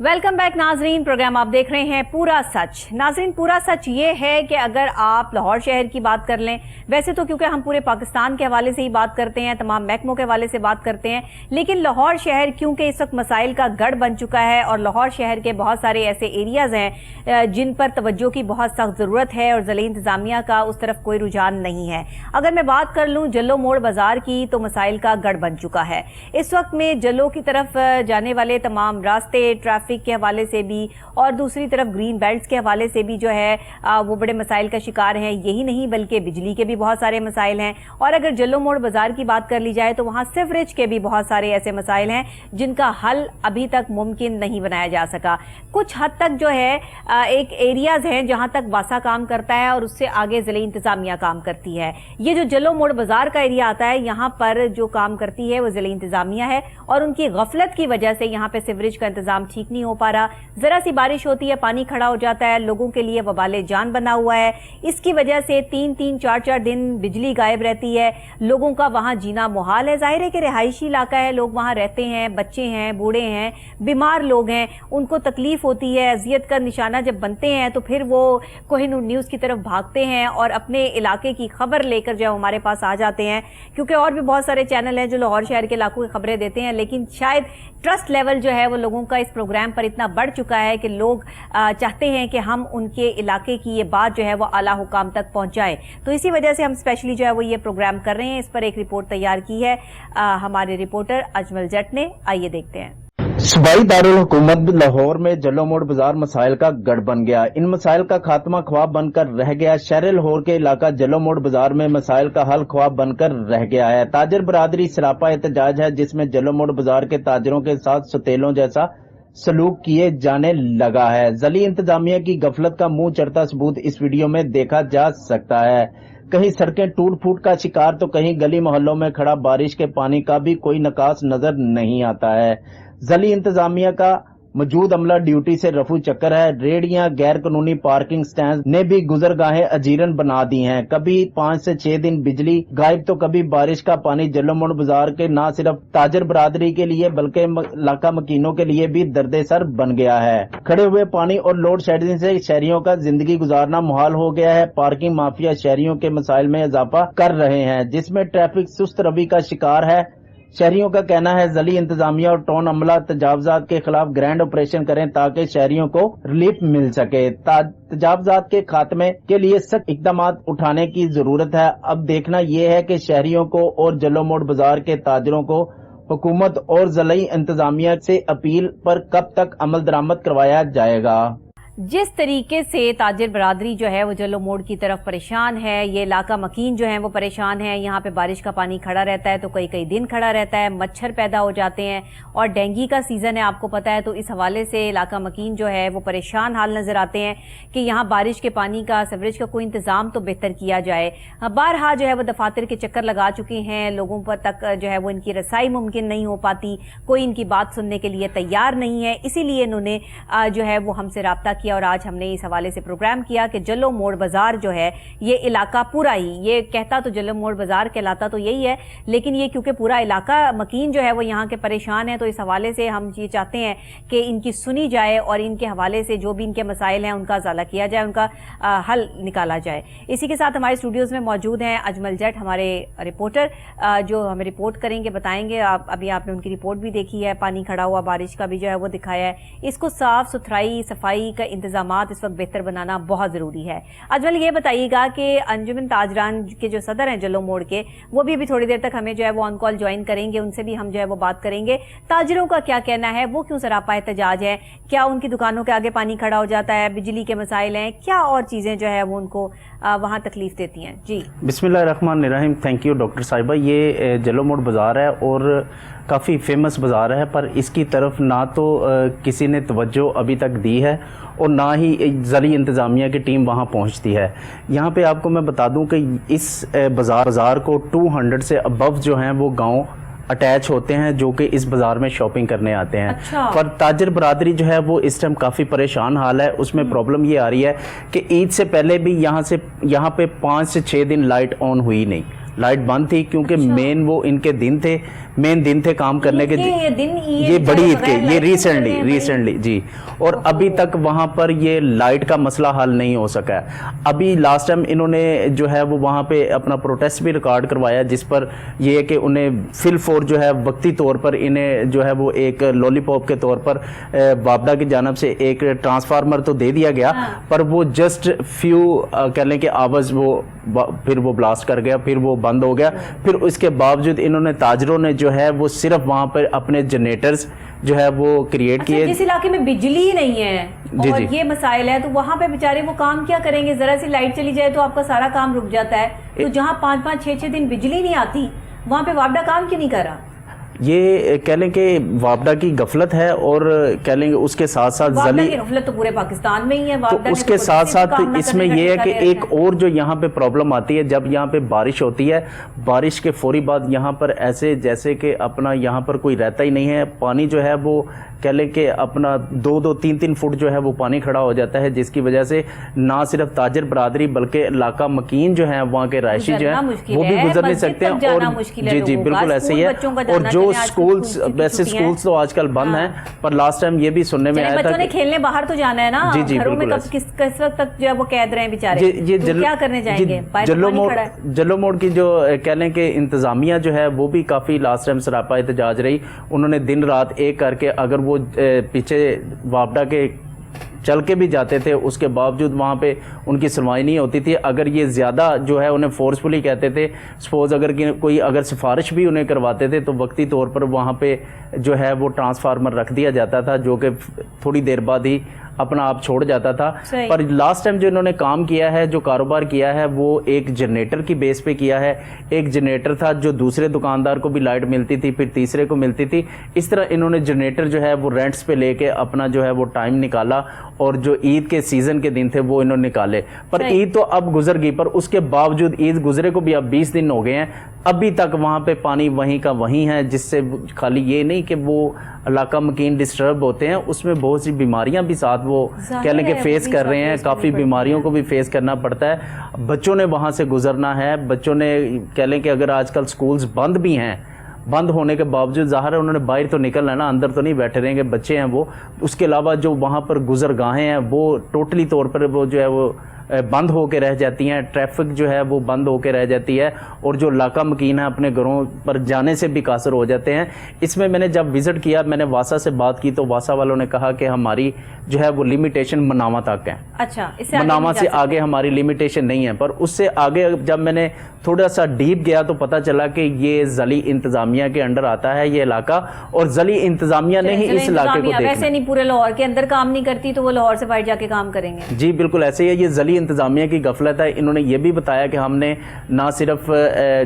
Welcome back नाजरीन। Programme आप देख रहे हैं पूरा सच। नाजरीन, पूरा सच ये है कि अगर आप लाहौर शहर की बात कर लें, वैसे तो क्योंकि हम पूरे पाकिस्तान के हवाले से ही बात करते हैं, तमाम महकमों के हवाले से बात करते हैं, लेकिन लाहौर शहर क्योंकि इस वक्त मसाइल का गढ़ बन चुका है और लाहौर शहर के बहुत सारे ऐसे एरियाज हैं जिन पर तवज्जो की बहुत सख्त ज़रूरत है और ज़िले इंतज़ामिया का उस तरफ कोई रुझान नहीं है। अगर मैं बात कर लूँ जल्लो मोड़ बाजार की, तो मसाइल का गढ़ बन चुका है। इस वक्त में जल्लो की तरफ जाने वाले तमाम रास्ते ट्रैफिक के हवाले से भी और दूसरी तरफ ग्रीन बेल्ट्स के हवाले से भी जो है वो बड़े मसाइल का शिकार हैं। यही नहीं बल्कि बिजली के भी बहुत सारे मसाइल हैं। और अगर जल्लो मोड़ बाजार की बात कर ली जाए तो वहां सिवरेज के भी बहुत सारे ऐसे मसाइल हैं जिनका हल अभी तक मुमकिन नहीं बनाया जा सका। कुछ हद तक जो है एक एरियाज हैं जहां तक वासा काम करता है और उससे आगे जिले इंतजामिया काम करती है। ये जो जल्लो मोड़ बाजार का एरिया आता है, यहाँ पर जो काम करती है वो जिले इंतजामिया है और उनकी गफलत की वजह से यहाँ पे सिवरेज का इंतजाम ठीक नहीं हो पा रहा। जरा सी बारिश होती है, पानी खड़ा हो जाता है, लोगों के लिए वबाले जान बना हुआ है। इसकी वजह से 3-3, 4-4 दिन बिजली गायब रहती है। लोगों का वहां जीना मुहाल है। जाहिर है कि रिहायशी इलाका है, लोग वहां रहते हैं, बच्चे हैं, बूढ़े हैं, बीमार लोग हैं, उनको तकलीफ होती है। अजियत का निशाना जब बनते हैं तो फिर वो कोहिनूर न्यूज की तरफ भागते हैं और अपने इलाके की खबर लेकर जो हमारे पास आ जाते हैं, क्योंकि और भी बहुत सारे चैनल हैं जो लाहौर शहर के इलाकों की खबरें देते हैं, लेकिन शायद ट्रस्ट लेवल जो है वो लोगों का इस प्रोग्राम पर इतना बढ़ चुका है कि लोग चाहते हैं कि हम उनके इलाके की ये बात जो है वो आला हुकाम तक पहुंचाएं। तो इसी वजह से हम स्पेशली जो है वो ये प्रोग्राम कर रहे हैं। इस पर एक रिपोर्ट तैयार की है हमारे रिपोर्टर अजमल जट ने। आइए देखते हैं। सूबाई दारुल हुकूमत लाहौर में जल्लो मोड़ बाजार मसाइल का गढ़ बन गया। इन मसाइल का खात्मा ख्वाब बनकर रह गया। शहर लाहौर के इलाका जल्लो मोड़ बाजार में मसाइल का हल ख्वाब बनकर रह गया है। ताजर बरादरी सरापा एहतजाज है, जिसमें जल्लो मोड़ बाजार के ताजरों के साथ सतेलों जैसा सलूक किए जाने लगा है। ज़िली इंतजामिया की गफलत का मुंह चढ़ता सबूत इस वीडियो में देखा जा सकता है। कहीं सड़कें टूट फूट का शिकार तो कहीं गली मोहल्लों में खड़ा बारिश के पानी का भी कोई नकास नजर नहीं आता है। ज़िली इंतजामिया का मौजूद अमला ड्यूटी से रफू चक्कर है। रेडियां, गैर कानूनी पार्किंग स्टैंड ने भी गुजरगाहें अजीरन बना दी हैं। कभी 5 से 6 दिन बिजली गायब तो कभी बारिश का पानी जल्लो मोड़ बाजार के न सिर्फ ताजर बरादरी के लिए बल्कि इलाका मकीनों के लिए भी दर्दे सर बन गया है। खड़े हुए पानी और लोड शेडिंग से शहरियों का जिंदगी गुजारना मुहाल हो गया है। पार्किंग माफिया शहरियों के मसाइल में इजाफा कर रहे हैं, जिसमें ट्रैफिक सुस्त रवि का शिकार है। शहरियों का कहना है ज़िली इंतजामिया और टाउन अमला तजावजात के खिलाफ ग्रैंड ऑपरेशन करें ताकि शहरियों को रिलीफ मिल सके। तजावजात के खात्मे के लिए सख्त इकदाम उठाने की जरूरत है। अब देखना यह है कि शहरियों को और जल्लो मोड़ बाजार के ताजरों को हुकूमत और ज़िली इंतजामिया से अपील पर कब तक अमल दरामद करवाया जाएगा। जिस तरीके से ताजिर बरादरी जो है वो जल्लो मोड़ की तरफ परेशान है, ये इलाका मकीन जो है वो परेशान है। यहाँ पे बारिश का पानी खड़ा रहता है तो कई कई दिन खड़ा रहता है, मच्छर पैदा हो जाते हैं और डेंगू का सीजन है, आपको पता है। तो इस हवाले से इलाका मकीन जो है वो परेशान हाल नजर आते हैं कि यहाँ बारिश के पानी का, सीवरेज का कोई इंतजाम तो बेहतर किया जाए। बारहा जो है वो दफातर के चक्कर लगा चुके हैं, लोगों पर तक जो है वो इनकी रसाई मुमकिन नहीं हो पाती, कोई इनकी बात सुनने के लिए तैयार नहीं है। इसीलिए इन्होंने जो है वो हमसे राब्ता किया और आज हमने इस हवाले से प्रोग्राम किया कि जल्लो मोड़ बाजार जो है ये इलाका पूरा ही, ये कहता तो जल्लो मोड़ बाजार कहलाता तो यही है, लेकिन ये क्योंकि पूरा इलाका मकीन जो है वो यहाँ के परेशान है, तो इस हवाले से हम ये चाहते हैं कि इनकी सुनी जाए और इनके हवाले से जो भी इनके मसाइल हैं उनका अजाला किया जाए, उनका हल निकाला जाए। इसी के साथ हमारे स्टूडियोज में मौजूद हैं अजमल जट, हमारे रिपोर्टर, जो हमें रिपोर्ट करेंगे, बताएंगे। अभी आपने उनकी रिपोर्ट भी देखी है, पानी खड़ा हुआ बारिश का भी जो है वो दिखाया है। इसको साफ सुथराई सफाई का इंतजाम इस वक्त बेहतर बनाना बहुत जरूरी है। अजमल, ये बताइएगा कि अंजुमन ताजरान के जो सदर हैं जल्लो मोड़ के, वो भी अभी थोड़ी देर तक हमें जो है वो ऑन कॉल ज्वाइन करेंगे, उनसे भी हम जो है वो बात करेंगे। ताजरों का क्या कहना है, वो क्यों सरापा एहतजाज है, क्या उनकी दुकानों के आगे पानी खड़ा हो जाता है, बिजली के मसाइल हैं, क्या और चीजें जो है वो उनको वहां तकलीफ देती हैं। जी बिस्मिल्लाहिर्रहमानिर्रहीम। थैंक यू डॉक्टर साहिबा। ये जल्लो मोड़ बाजार है और काफ़ी फेमस बाज़ार है, पर इसकी तरफ ना तो किसी ने तवज्जो अभी तक दी है और ना ही ज़िली इंतज़ामिया की टीम वहाँ पहुँचती है। यहाँ पे आपको मैं बता दूँ कि इस बाज़ार को 200 से अबव जो हैं वो गांव अटैच होते हैं जो कि इस बाजार में शॉपिंग करने आते हैं। अच्छा। पर ताजर बरादरी जो है वो इस टाइम काफ़ी परेशान हाल है। उसमें प्रॉब्लम ये आ रही है कि ईद से पहले भी यहाँ पे 5 से 6 दिन लाइट ऑन हुई नहीं, लाइट बंद थी, क्योंकि मेन वो इनके दिन थे मेन दिन थे काम करने के। ये दिन ये बड़ी ईद के, ये रिसेंटली जी। और अभी तक वहां पर ये लाइट का मसला हल नहीं हो सका है। अभी लास्ट टाइम इन्होंने जो है वो वहां पे अपना प्रोटेस्ट भी रिकॉर्ड करवाया, जिस पर ये है कि उन्हें फिल फोर जो है वक्ती तौर पर इन्हें जो है वो एक लॉलीपॉप के तौर पर वापडा की जानब से एक ट्रांसफार्मर तो दे दिया गया, पर वो जस्ट फ्यू कह लें कि आवाज फिर वो ब्लास्ट कर गया, फिर वो बंद हो गया। फिर उसके बावजूद इन्होंने ताजरों ने जो है वो सिर्फ वहां पर अपने जनरेटर्स जो है वो क्रिएट किए। जिस इलाके में बिजली ही नहीं है जी, और जी। ये मसाइल है, तो वहां पे बेचारे वो काम क्या करेंगे? जरा सी लाइट चली जाए तो आपका सारा काम रुक जाता है। तो जहां 5-5, 6-6 दिन बिजली नहीं आती, वहां पे वापडा काम क्यों नहीं कर रहा? ये कह लें कि वापडा की गफलत है, और कह लेंगे उसके साथ साथ वापडा की गफलत तो पूरे पाकिस्तान में ही है। तो उसके साथ साथ इसमें यह है कि एक और जो यहाँ पे प्रॉब्लम आती है, जब यहाँ पे बारिश होती है, बारिश के फौरी बाद यहाँ पर ऐसे जैसे कि अपना यहाँ पर कोई रहता ही नहीं है। पानी जो है वो कह लें कि अपना 2-2, 3-3 फुट जो है वो पानी खड़ा हो जाता है, जिसकी वजह से ना सिर्फ ताजर बरादरी बल्कि इलाका मकीन जो है वहाँ के रायशी जो है वो भी गुजर नहीं सकते हैं। और जी बिल्कुल ऐसे ही है। और जो स्कूल्स, वैसे स्कूल्स तो आजकल बंद हैं, पर लास्ट टाइम ये भी सुनने में आया था बच्चों ने खेलने बाहर तो जाना है ना। जी घरों में किस वक्त तक जो है वो कैद रहे बेचारे, तो क्या करने जाएंगे? जल्लो मोड़ की जो कह लें कि इंतजामिया जो है वो भी काफी लास्ट टाइम सरापा एहतजाज रही। उन्होंने दिन रात एक करके, अगर वो पीछे वापडा के चल के भी जाते थे, उसके बावजूद वहाँ पे उनकी सुनवाई नहीं होती थी। अगर ये ज़्यादा जो है उन्हें फोर्सफुली कहते थे, सपोज अगर कोई अगर सिफारिश भी उन्हें करवाते थे, तो वक्ती तौर पर वहाँ पे जो है वो ट्रांसफार्मर रख दिया जाता था, जो कि थोड़ी देर बाद ही अपना आप छोड़ जाता था। पर लास्ट टाइम जो इन्होंने काम किया है, जो कारोबार किया है, वो एक जनरेटर की बेस पे किया है। एक जनरेटर था जो दूसरे दुकानदार को भी लाइट मिलती थी, फिर तीसरे को मिलती थी। इस तरह इन्होंने जनरेटर जो है वो रेंट्स पे लेके अपना जो है वो टाइम निकाला, और जो ईद के सीजन के दिन थे वो इन्होंने निकाले। पर ईद तो अब गुजर गई, पर उसके बावजूद ईद गुजरे को भी अब 20 दिन हो गए हैं, अभी तक वहाँ पे पानी वहीं का वहीं है। जिससे खाली ये नहीं कि वो इलाका मकीन डिस्टर्ब होते हैं, उसमें बहुत सी बीमारियां भी साथ वो कह लें कि फेस कर रहे हैं। काफ़ी बीमारियों को भी फेस करना पड़ता है। बच्चों ने वहाँ से गुजरना है। बच्चों ने कह लें कि अगर आजकल स्कूल्स बंद भी हैं, बंद होने के बावजूद ज़ाहिर है उन्होंने बाहर तो निकलना है ना, अंदर तो नहीं बैठे रहेंगे, बच्चे हैं वो। उसके अलावा जो वहाँ पर गुजरगाहें हैं वो टोटली तौर पर वो जो है वो बंद होकर रह जाती हैं। ट्रैफिक जो है वो बंद होकर रह जाती है, और जो इलाका मकीन है अपने घरों पर जाने से भी कासर हो जाते हैं। इसमें मैंने जब विज़िट किया, मैंने वासा से बात की, तो वासा वालों ने कहा कि हमारी जो है वो लिमिटेशन मनावा तक है। अच्छा, मनावा से आगे हमारी लिमिटेशन नहीं है। पर उससे आगे जब मैंने थोड़ा सा डीप गया तो पता चला कि ये जली इंतजामिया के अंडर आता है ये इलाका, और जली इंतजामिया ने ही इस इलाके को देखना। वैसे नहीं पूरे लाहौर के अंदर काम नहीं करती, तो वो लाहौर से बाहर जाके काम करेंगे। जी बिल्कुल ऐसे ही है। ये जली इंतजामिया की गफलत है। इन्होंने ये भी बताया कि हमने ना सिर्फ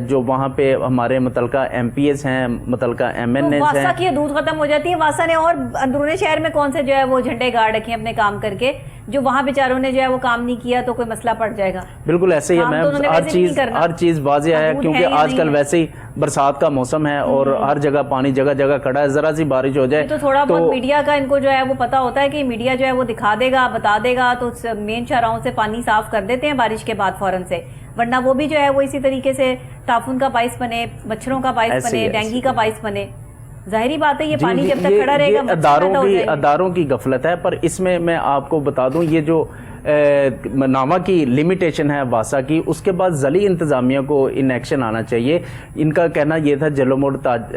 जो वहाँ पे हमारे मुतलका MPs हैं, मुतलका MNAs हैं, वासा की दूध खत्म हो जाती है। वासा ने और अंदरूनी शहर में कौन से जो है वो झंडे गाड़ रखे हैं अपने काम करके, जो वहाँ बेचारों ने जो है वो काम नहीं किया तो कोई मसला पड़ जाएगा। बिल्कुल ऐसे ही है मैम। हर चीज वाजिया है, क्योंकि आजकल वैसे ही बरसात का मौसम है और हर जगह पानी जगह जगह खड़ा है। जरा सी बारिश हो जाए तो थोड़ा बहुत मीडिया का इनको जो है वो पता होता है कि मीडिया जो है वो दिखा देगा, बता देगा, तो मेन शाहराहों से पानी साफ कर देते हैं बारिश के बाद फौरन से। वरना वो भी जो है वो इसी तरीके से ताफून का बाइस बने, मच्छरों का बाइस बने, डेंगू का बाइस बने। जाहिरी बात है ये पानी जब तक खड़ा रहेगा अदारों की गफलत है। पर इसमें मैं आपको बता दूं, ये जो नामा की लिमिटेशन है वासा की, उसके बाद जली इंतजामिया को इन एक्शन आना चाहिए। इनका कहना ये था, जलो मोड़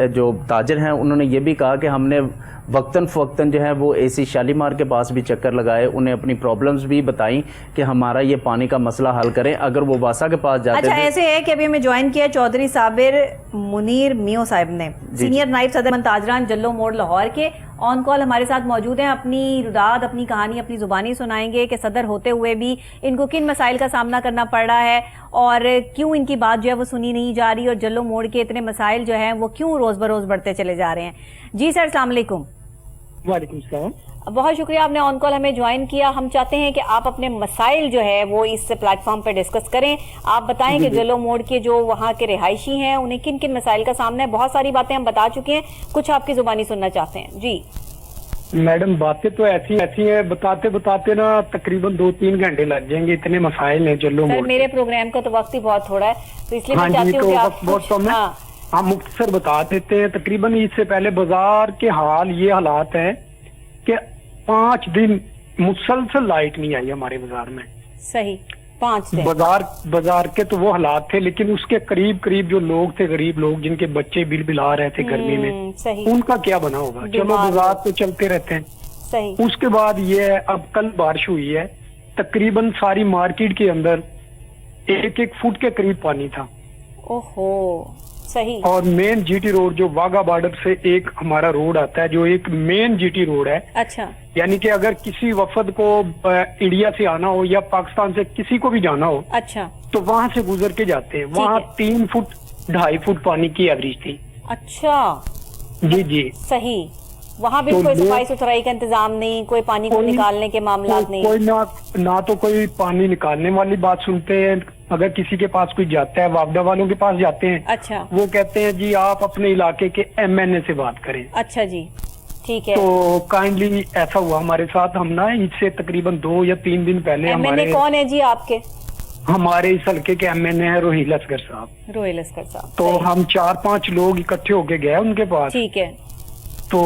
जो ताजर हैं उन्होंने ये भी कहा कि हमने वक्तन फ़वक्तन जो है वो AC शालीमार के पास भी चक्कर लगाए, उन्हें अपनी प्रॉब्लम्स भी बताई कि हमारा ये पानी का मसला हल करें। अगर वो वासा के पास जाते अच्छा ऐसे है कि अभी हमें ज्वाइन किया चौधरी साबिर मुनीर मियो साहब ने, सीनियर नायब सदर मंताजरान जल्लो मोड़ लाहौर के, ऑन कॉल हमारे साथ मौजूद हैं। अपनी रुदाद, अपनी कहानी, अपनी जुबानी सुनाएंगे कि सदर होते हुए भी इनको किन मसाइल का सामना करना पड़ रहा है और क्यों इनकी बात जो है वो सुनी नहीं जा रही, और जल्लो मोड़ के इतने मसाइल जो हैं वो क्यों रोज बरोज बढ़ते चले जा रहे हैं। जी सर, अस्सलाम वालेकुम। वालेकुम सलाम। बहुत शुक्रिया आपने ऑन कॉल हमें ज्वाइन किया। हम चाहते हैं कि आप अपने मसाइल जो है वो इस प्लेटफॉर्म पर डिस्कस करें। आप बताएं कि जल्लो मोड़ के जो वहाँ के रिहायशी हैं उन्हें किन किन मसाइल का सामना है। बहुत सारी बातें हम बता चुके हैं, कुछ आपकी जुबानी सुनना चाहते हैं। जी मैडम, बातें तो ऐसी हैं, बताते बताते ना तकरीबन 2-3 घंटे लग जाएंगे, इतने मसाइल हैं जल्लो मोड़। मेरे प्रोग्राम का तो वक्त ही बहुत थोड़ा है, तो इसलिए मैं चाहती हूँ कि आप हम मुख्तसर बता देते हैं। तकरीबन इससे पहले बाजार के ये हालात हैं कि 5 दिन मुसलसल लाइट नहीं आई हमारे बाजार में। सही, 5 दिन बाजार के तो वो हालात थे, लेकिन उसके करीब करीब जो लोग थे, गरीब लोग जिनके बच्चे बिलबिला रहे थे गर्मी में, सही, उनका क्या बना होगा। चलो बाजार तो चलते रहते हैं। सही। उसके बाद ये है, अब कल बारिश हुई है, तकरीबन सारी मार्केट के अंदर 1-1 फुट के करीब पानी था। ओहो, सही। और मेन जीटी रोड जो वाघा बॉर्डर से एक हमारा रोड आता है, जो एक मेन जीटी रोड है, अच्छा, यानी कि अगर किसी वफद को इंडिया से आना हो या पाकिस्तान से किसी को भी जाना हो, अच्छा, तो वहाँ से गुजर के जाते हैं। वहाँ 3 फुट 2.5 फुट पानी की एवरेज थी। अच्छा, जी, सही। वहाँ भी तो कोई सफाई सुथराई का इंतजाम नहीं, कोई पानी को निकालने के मामला नहीं, कोई ना तो कोई पानी निकालने वाली बात सुनते हैं। अगर किसी के पास कोई जाता है, वापडा वालों के पास जाते हैं, अच्छा, वो कहते हैं जी आप अपने इलाके के MNA से बात करें। अच्छा जी, ठीक है। तो काइंडली ऐसा हुआ हमारे साथ, हम ना इससे तकरीबन 2 या 3 दिन पहले MNA कौन है जी आपके? हमारे इस हल्के के MNA है रोहिल असगर साहब। रोहिल असगर साहब। तो हम 4-5 लोग इकट्ठे होके गए उनके पास। ठीक है। तो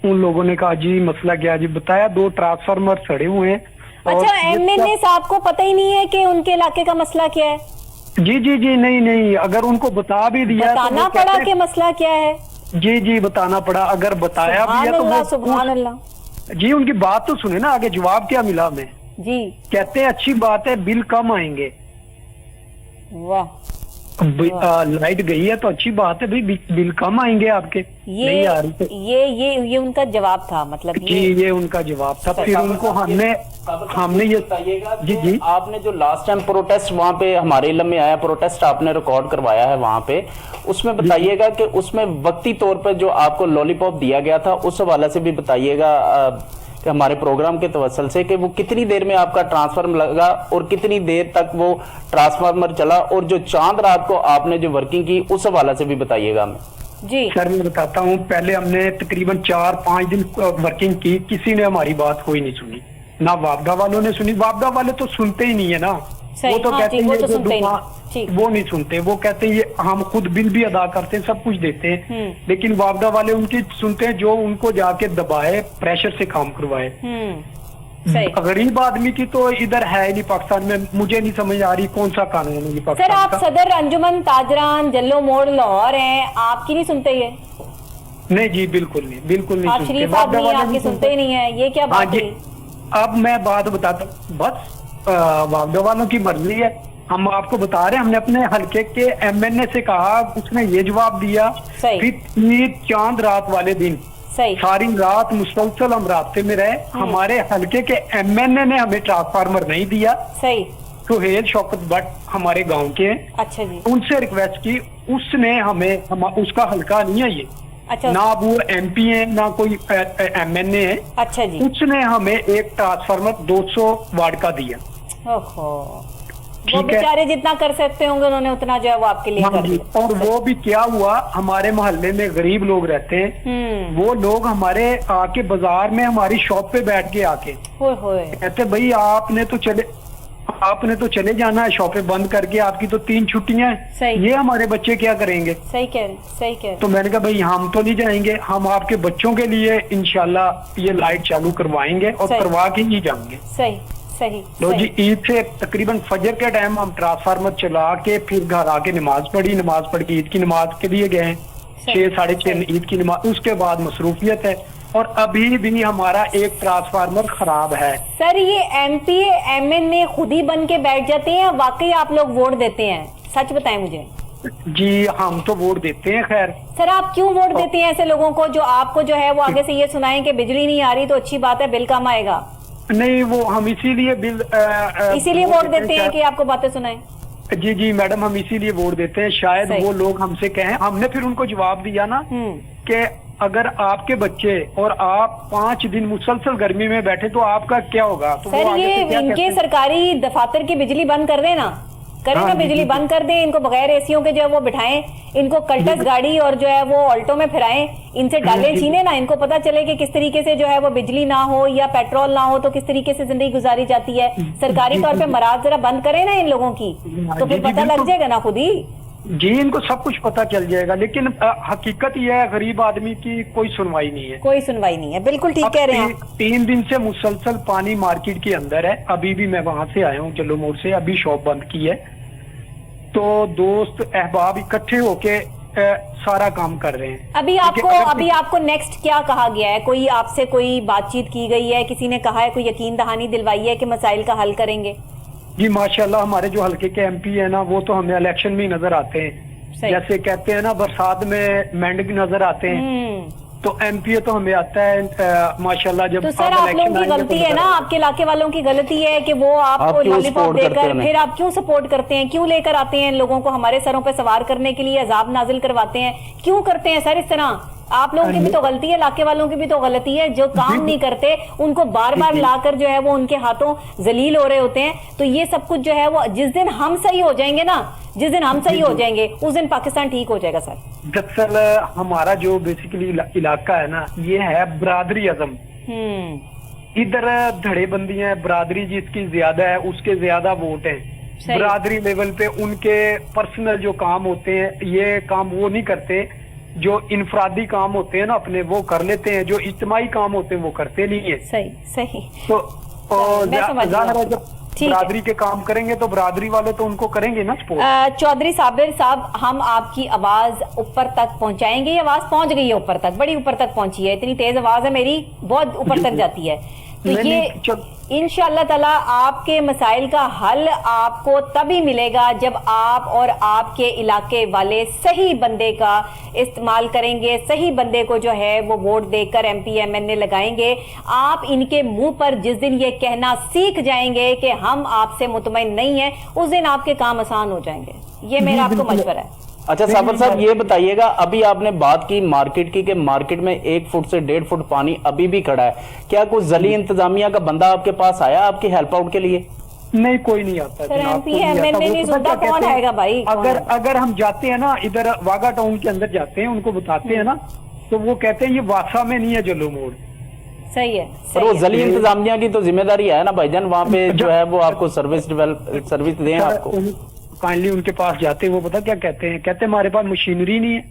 उन लोगों ने कहा जी मसला क्या जी, बताया 2 ट्रांसफार्मर सड़े हुए हैं। अच्छा, MNA साहब को पता ही नहीं है कि उनके इलाके का मसला क्या है? जी, नहीं, अगर उनको बता भी दिया बताना पड़ा कि मसला क्या है। जी, बताना पड़ा। अगर बताया भी है तो सुभान अल्लाह। जी, उनकी बात तो सुने ना, आगे जवाब क्या मिला हमें जी। कहते हैं अच्छी बात है, बिल कम आएंगे। वाह, लाइट गई है तो अच्छी बात है भाई, बिल कम आएंगे आपके। नहीं आ रही तो ये उनका जवाब था, मतलब जी ये उनका जवाब था। फिर उनको हमने ये बताइएगा जी आपने जो लास्ट टाइम प्रोटेस्ट वहाँ पे हमारे इलम में आया, प्रोटेस्ट आपने रिकॉर्ड करवाया है वहाँ पे, उसमें बताइएगा कि उसमें वक्ती तौर पर जो आपको लॉलीपॉप दिया गया था, उस हवाले से भी बताइएगा कि हमारे प्रोग्राम के तवसल से, कि वो कितनी देर में आपका ट्रांसफार्मर लगा और कितनी देर तक वो ट्रांसफार्मर चला, और जो चांद रात को आपने जो वर्किंग की उस हवाले से भी बताइएगा हमें। जी सर, मैं बताता हूँ। पहले हमने तकरीबन 4-5 दिन वर्किंग की, किसी ने हमारी बात कोई नहीं सुनी, ना वापडा वालों ने सुनी। वापडा वाले तो सुनते ही नहीं है ना, वो तो कहते हैं वो नहीं सुनते। वो कहते हैं ये हम खुद बिल भी अदा करते हैं, सब कुछ देते हैं, लेकिन वापडा वाले उनकी सुनते हैं जो उनको जाके दबाए, प्रेशर से काम करवाए। गरीब आदमी की तो इधर है ही नहीं पाकिस्तान में। मुझे नहीं समझ आ रही कौन सा कानून है पाकिस्तान का। सर, आप सदर अंजुमन ताजरान जल्लो मोड़ लाहौर हैं, आपकी नहीं सुनते ये? नहीं जी, बिल्कुल नहीं सुनते। शरीफ आदमी आपकी सुनते ही नहीं है, ये क्या बात है? अब मैं बात बताता हूँ, बस वापडा वालों की मर्जी है। हम आपको बता रहे हैं, हमने अपने हल्के के MNA से कहा, उसने ये जवाब दिया। फिर चांद रात वाले दिन सारी रात मुसलसल हम रास्ते में रहे। हमारे हल्के के MNA ने हमें ट्रांसफार्मर नहीं दिया। सुहेल शौकत भट्ट हमारे गांव के हैं। अच्छा जी। उनसे रिक्वेस्ट की, उसने उसका हल्का नहीं है ये। अच्छा। ना वो MP है ना कोई MNA है। अच्छा जी। उसने हमें एक ट्रांसफार्मर 200 वाट का दिया। वो बेचारे जितना कर सकते होंगे उन्होंने उतना जो है वो आपके लिए कर दिया। और वो भी क्या हुआ, हमारे मोहल्ले में गरीब लोग रहते हैं, वो लोग हमारे आके बाजार में हमारी शॉप पे बैठ के आके कहते भाई आपने तो चले जाना है, शॉपें बंद करके, आपकी तो 3 छुट्टियां हैं, ये हमारे बच्चे क्या करेंगे। सही कह रहे। तो मैंने कहा भाई हम तो नहीं जाएंगे, हम आपके बच्चों के लिए इंशाल्लाह ये लाइट चालू करवाएंगे और करवा के ही जाएंगे। सही। लो जी, ईद से तकरीबन फजर के टाइम हम ट्रांसफार्मर चला के फिर घर आके नमाज पढ़ के ईद की नमाज के लिए गए। 6-6:30 ईद की नमाज, उसके बाद मसरूफियत है। और अभी भी हमारा एक ट्रांसफार्मर खराब है। सर, ये MP MNA खुद ही बन के बैठ जाते हैं, वाकई आप लोग वोट देते हैं? सच बताएं मुझे। जी, हम तो वोट देते हैं। खैर सर, आप क्यों वोट देते हैं ऐसे लोगों को जो आपको जो है वो आगे से ये सुनाएं कि बिजली नहीं आ रही तो अच्छी बात है, बिल कम आएगा? नहीं, वो हम इसीलिए इसीलिए वोट देते हैं कि आपको बातें सुनाएं। जी मैडम, हम इसीलिए वोट देते हैं। शायद वो लोग हमसे कहें। हमने फिर उनको जवाब दिया ना कि अगर आपके बच्चे और आप 5 दिन मुसलसल गर्मी में बैठे तो आपका क्या होगा। तो सर, ये इनके सरकारी दफातर की बिजली बंद कर देना, बिजली बंद कर दें, इनको बगैर एसियों के जो है वो बिठाएं, इनको कल्टस गाड़ी और जो है वो ऑल्टो में फिराएं, इनसे डालें छीने ना, इनको पता चले कि किस तरीके से जो है वो बिजली ना हो या पेट्रोल ना हो तो किस तरीके से जिंदगी गुजारी जाती है। सरकारी तौर पे मराज जरा बंद करें ना इन लोगों की, तो फिर पता लग जाएगा ना खुद ही। जी इनको सब कुछ पता चल जाएगा, लेकिन हकीकत यह है गरीब आदमी की कोई सुनवाई नहीं है, कोई सुनवाई नहीं है। बिल्कुल ठीक कह रहे हैं आप। 3 दिन से मुसलसल पानी मार्केट के अंदर है। अभी भी मैं वहां से आया हूँ जल्लो मोड़ से, अभी शॉप बंद की है, तो दोस्त अहबाब इकट्ठे होके सारा काम कर रहे हैं। अभी आपको नेक्स्ट क्या कहा गया है? कोई आपसे कोई बातचीत की गई है? किसी ने कहा है, कोई यकीन दहानी दिलवाई है कि मसाइल का हल करेंगे? जी माशाल्लाह हमारे जो हल्के के एमपी है ना, वो तो हमें इलेक्शन में ही नजर आते हैं। जैसे कहते हैं ना बरसात में मेंढक नजर आते हैं, तो एमपी तो हमें आता है माशाल्लाह। जब तो सर आप लोगों की गलती है ना, आपके इलाके वालों की गलती है कि वो आपको लॉलीपॉप देकर फिर आप क्यों सपोर्ट करते हैं, क्यों लेकर आते हैं लोगों को हमारे सरों पे सवार करने के लिए, अजाब नाजिल करवाते हैं, क्यों करते हैं सर इस तरह? आप लोगों की भी तो गलती है, इलाके वालों की भी तो गलती है। जो काम नहीं करते उनको बार बार लाकर जो है वो उनके हाथों जलील हो रहे होते हैं। तो ये सब कुछ जो है वो जिस दिन हम सही हो जाएंगे ना, जिस दिन हम सही हो जाएंगे उस दिन पाकिस्तान ठीक हो जाएगा सर। दरअसल हमारा जो बेसिकली इलाका है ना, ये है बरादरी आजम। इधर धड़ेबंदी है, बरादरी जिसकी ज्यादा है उसके ज्यादा वोट है। बरादरी लेवल पे उनके पर्सनल जो काम होते हैं, ये काम वो नहीं करते। जो इनफरादी काम होते हैं ना अपने, वो कर लेते हैं। जो इज्तिमाई काम होते हैं वो करते नहीं है। सही सही। तो जाहिर है जब बरादरी के काम करेंगे तो बरादरी वाले तो उनको करेंगे ना सपोर्ट। चौधरी साबिर साहब, हम आपकी आवाज ऊपर तक पहुंचाएंगे। ये आवाज पहुंच गई है ऊपर तक, बड़ी ऊपर तक पहुंची है। इतनी तेज आवाज है मेरी, बहुत ऊपर तक जाती है। तो ये इंशाअल्लाह ताला आपके मसाइल का हल आपको तभी मिलेगा जब आप और आपके इलाके वाले सही बंदे का इस्तेमाल करेंगे, सही बंदे को जो है वो वोट देकर एमपी एमएनए लगाएंगे। आप इनके मुंह पर जिस दिन ये कहना सीख जाएंगे कि हम आपसे मुतमईन नहीं है, उस दिन आपके काम आसान हो जाएंगे। ये मेरा आपको मशवरा है। अच्छा साबिर साहब, ये बताइएगा, अभी आपने बात की मार्केट की कि मार्केट में 1 फुट से 1.5 फुट पानी अभी भी खड़ा है। क्या कोई जली इंतजामिया का बंदा आपके पास आया आपकी हेल्प आउट के लिए? नहीं, कोई नहीं आता। कौन आएगा भाई? अगर हम जाते हैं ना इधर वागा टाउन के अंदर जाते हैं, उनको बताते हैं ना, तो वो कहते हैं ये वासा में नहीं है जल्लो मोड़। सही है। पर वो जली इंतजामिया की तो जिम्मेदारी है ना भाईजान, वहाँ पे जो है वो आपको सर्विस दें आपको। काइंडली उनके पास जाते हैं, वो पता क्या कहते हैं? कहते हैं हमारे पास मशीनरी नहीं है,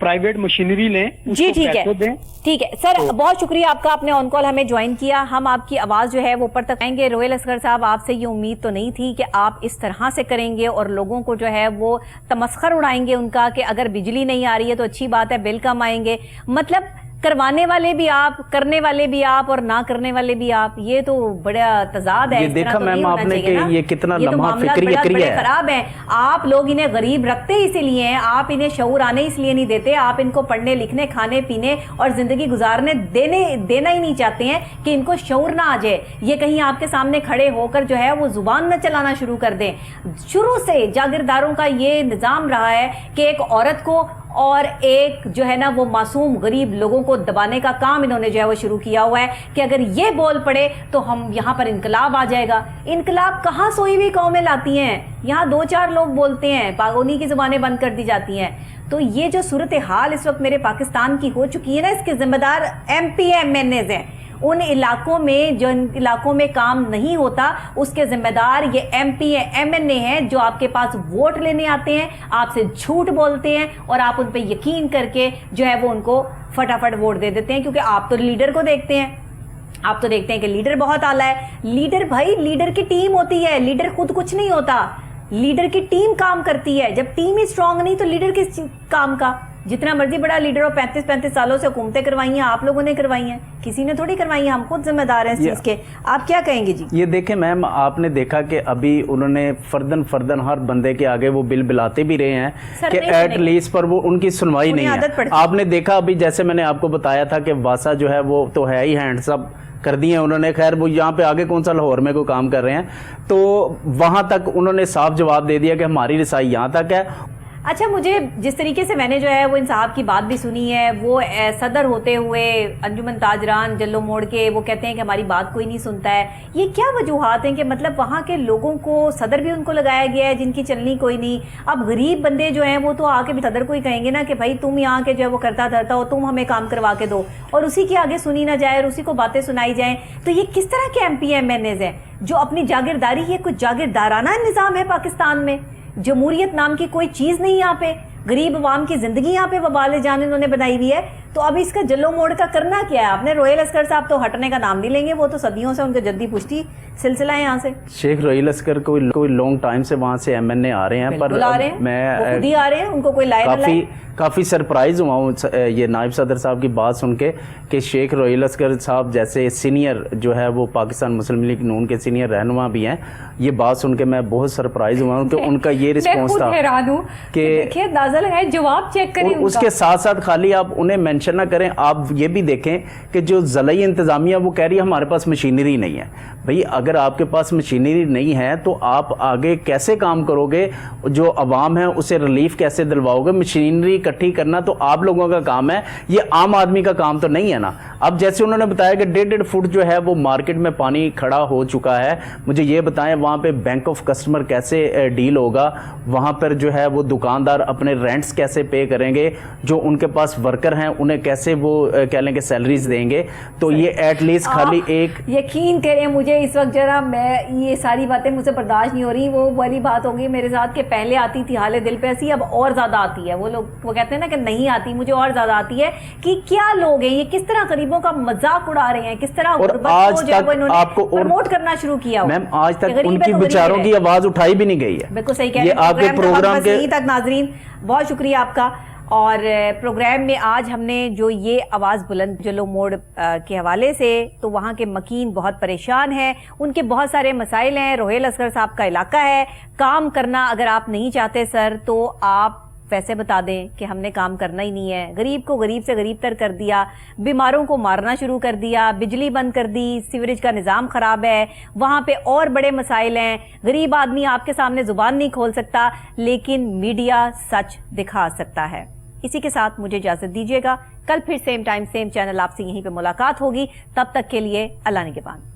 प्राइवेट मशीनरी लें। जी ठीक है, ठीक है सर, बहुत शुक्रिया आपका, आपने ऑन कॉल हमें ज्वाइन किया। हम आपकी आवाज जो है वो ऊपर तक आएंगे। रोहेल असगर साहब, आपसे ये उम्मीद तो नहीं थी कि आप इस तरह से करेंगे और लोगों को जो है वो तमस्खर उड़ाएंगे उनका कि अगर बिजली नहीं आ रही है तो अच्छी बात है, बिल कम आएंगे। मतलब करवाने वाले भी आप, करने वाले भी आप और ना करने वाले भी आप। ये तो बड़ा तजाद है। ये देखा मैम आपने कि ये कितना लम्हा फिक्री है, खराब है। आप लोग इन्हें गरीब रखते इसीलिए हैं, आप इन्हें शऊर आने इसलिए नहीं देते। आप इनको पढ़ने लिखने, खाने पीने और जिंदगी गुजारने देना ही नहीं चाहते हैं कि इनको शऊर ना आ जाए। ये कहीं आपके सामने खड़े होकर जो है वो जुबान न चलाना शुरू कर दें। शुरू से जागीरदारों का ये निजाम रहा है कि एक औरत को और एक जो है ना वो मासूम गरीब लोगों को दबाने का काम इन्होंने जो है वो शुरू किया हुआ है कि अगर ये बोल पड़े तो हम यहाँ पर इनकलाब आ जाएगा। इनकलाब कहाँ सोई हुई कौमें लाती हैं? यहाँ 2-4 लोग बोलते हैं, पागोनी की जुबानें बंद कर दी जाती हैं। तो ये जो सूरत हाल इस वक्त मेरे पाकिस्तान की हो चुकी है ना, इसके जिम्मेदार एमपी एमएनए हैं। उन इलाकों में जो इलाकों में काम नहीं होता उसके जिम्मेदार ये एमपी एमएनए हैं, जो आपके पास वोट लेने आते हैं, आपसे झूठ बोलते हैं और आप उन पे यकीन करके जो है वो उनको फटाफट वोट दे देते हैं। क्योंकि आप तो लीडर को देखते हैं, आप तो देखते हैं कि लीडर बहुत आला है। लीडर भाई, लीडर की टीम होती है, लीडर खुद कुछ नहीं होता, लीडर की टीम काम करती है। जब टीम ही स्ट्रांग नहीं तो लीडर किस काम का? जितना मर्जी बड़ा लीडर हो, 35-35 सालों से हुकूमतें करवाई हैं, आप लोगों ने करवाई हैं, किसी ने थोड़ी करवाई हैं। हम खुद जिम्मेदार हैं इस चीज के। आप क्या कहेंगे जी? ये देखें मैम, आपने देखा कि अभी उन्होंने फर्दन हर बंदे के आगे वो बिल बिलाते भी रहे हैं कि एट लीस्ट पर वो उनकी सुनवाई नहीं है। आपने देखा अभी, जैसे मैंने आपको बताया था कि वासा जो है वो तो है ही हैंड्स अप कर दिए उन्होंने। खैर वो यहाँ पे आगे कौन सा लाहौर में कोई काम कर रहे हैं, तो वहां तक उन्होंने साफ जवाब दे दिया कि हमारी रिसाई यहाँ तक है। अच्छा, मुझे जिस तरीके से मैंने जो है वो इन साहब की बात भी सुनी है, वो सदर होते हुए अंजुमन ताजरान जल्लो मोड़ के वो कहते हैं कि हमारी बात कोई नहीं सुनता है। ये क्या वजूहात हैं कि मतलब वहाँ के लोगों को सदर भी उनको लगाया गया है जिनकी चलनी कोई नहीं। अब गरीब बंदे जो हैं वो तो आके भी सदर को ही कहेंगे ना कि भाई तुम यहाँ के जो है वो करता धरता हो, तुम हमें काम करवा के दो, और उसी के आगे सुनी ना जाए और उसी को बातें सुनाई जाए। तो ये किस तरह के एमपी एमएनए हैं जो अपनी जागीरदारी, ये कुछ जागीरदाराना निज़ाम है पाकिस्तान में जमहूरियत नाम की कोई चीज नहीं यहाँ पे, गरीब अवाम की जिंदगी यहाँ पे वबाल जान इन्होंने बनाई हुई है। तो अब इसका जल्लो मोड़ का करना क्या है आपने? रोहिल असगर साहब तो हटने का नाम नहीं लेंगे, वो तो सदियों से उनके जद्दी पुश्ती सिलसिला है यहाँ से। शेख रोहिल असगर कोई लॉन्ग टाइम से वहाँ से MNA आ रहे हैं, पर आ रहे हैं, मैं वो खुद ही आ रहे हैं, उनको कोई लाए ना लाए। काफ़ी सरप्राइज हुआ हूँ ये नायब सदर साहब की बात सुन के कि शेख रोहिल असगर साहब जैसे सीनियर जो है वो पाकिस्तान मुस्लिम लीग नून के सीनियर रहनुमा भी हैं, ये बात सुन के मैं बहुत सरप्राइज हुआ हूँ कि उनका ये रिस्पॉन्स था कि देखिए अंदाजा लगाए, जवाब चेक करें। उसके साथ साथ खाली आप उन्हें मेंशन ना करें, आप ये भी देखें कि जो ज़िलाई इंतज़ामिया वो कह रही है हमारे पास मशीनरी नहीं है। भाई अगर आपके पास मशीनरी नहीं है तो आप आगे कैसे काम करोगे, जो अवाम है उसे रिलीफ कैसे दिलवाओगे? मशीनरी इकट्ठी करना तो आप लोगों का काम है, ये आम आदमी का काम तो नहीं है ना। अब जैसे उन्होंने बताया कि 1.5 फुट जो है वो मार्केट में पानी खड़ा हो चुका है, मुझे ये बताएं वहाँ पे बैंक ऑफ कस्टमर कैसे डील होगा, वहाँ पर जो है वो दुकानदार अपने रेंट्स कैसे पे करेंगे, जो उनके पास वर्कर हैं उन्हें कैसे वो कह लें कि सैलरीज देंगे। तो ये एटलीस्ट खाली एक यकीन करें मुझे इस वक्त जरा मैं ये सारी बातें मुझसे बर्दाश्त नहीं हो रही। वो वाली बात होगी मेरे साथ कि पहले आती थी हाले दिल पे ऐसी, अब और ज्यादा आती है। वो लोग वो कहते हैं ना कि नहीं आती, मुझे और ज्यादा आती है कि क्या लोग हैं ये, किस तरह गरीबों का मजाक उड़ा रहे हैं, किस तरह आज तक आपको प्रमोट करना शुरू किया। मैम आज तक उनकी बेचारों की आवाज उठाई भी नहीं गई है। बिल्कुल सही कह रहे हैं। आपके प्रोग्राम के तक नाजरीन बहुत शुक्रिया आपका। और प्रोग्राम में आज हमने जो ये आवाज़ बुलंद जल्लो मोड़ के हवाले से, तो वहाँ के मकीन बहुत परेशान हैं, उनके बहुत सारे मसाइल हैं। रोहिल असगर साहब का इलाका है, काम करना अगर आप नहीं चाहते सर तो आप वैसे बता दें कि हमने काम करना ही नहीं है। गरीब को गरीब से गरीब तर कर दिया, बीमारों को मारना शुरू कर दिया, बिजली बंद कर दी, सीवरेज का निज़ाम ख़राब है, वहाँ पे और बड़े मसाइल हैं। गरीब आदमी आपके सामने ज़ुबान नहीं खोल सकता, लेकिन मीडिया सच दिखा सकता है। इसी के साथ मुझे इजाज़त दीजिएगा। कल फिर सेम टाइम सेम चैनल आपसे यहीं पे मुलाकात होगी। तब तक के लिए अल्लाह निगहबान।